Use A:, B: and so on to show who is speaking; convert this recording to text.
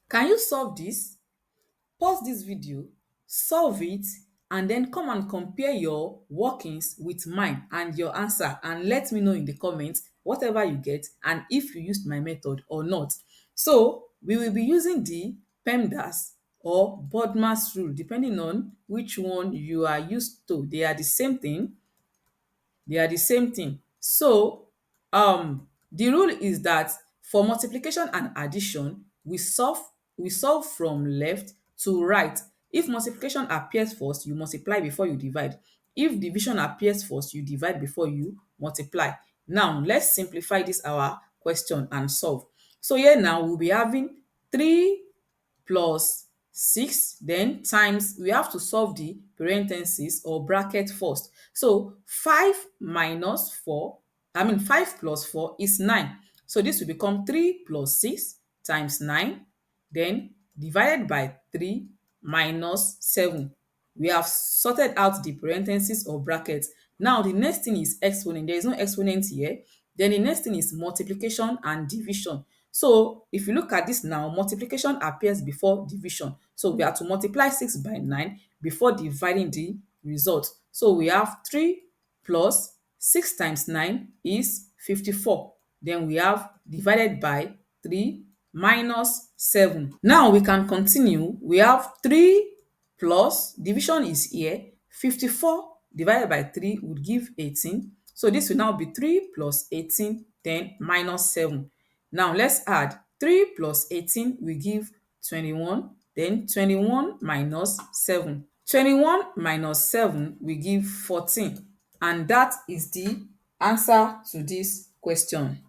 A: Can you solve this? Pause this video, solve it, and then come and compare your workings with mine and your answer, and let me know in the comments whatever you get and if you used my method or not. So we will be using the PEMDAS or BODMAS rule depending on which one you are used to. They are the same thing. They are the same thing. So the rule is that for multiplication and addition, we solve from left to right. If multiplication appears first, you multiply before you divide. If division appears first, you divide before you multiply. Now let's simplify this our question and solve. So here now we'll be having 3 plus 6, then times, we have to solve the parenthesis or bracket first. So 5 minus 4, 5 plus 4 is 9. So this will become 3 plus 6 times 9, then divided by 3 minus 7. We have sorted out the parenthesis or bracket. Now the next thing is exponent. There is no exponent here. Then the next thing is multiplication and division. So if you look at this now, multiplication appears before division. So we have to multiply 6 by 9 before dividing the result. So we have 3 plus 6 times 9 is 54. Then we have divided by 3 minus 7. Now we can continue. We have 3 plus, division is here, 54 divided by 3 would give 18. So this will now be 3 plus 18, then minus 7. Now let's add 3 plus 18 will give 21, then 21 minus 7. 21 minus 7 will give 14. And that is the answer to this question.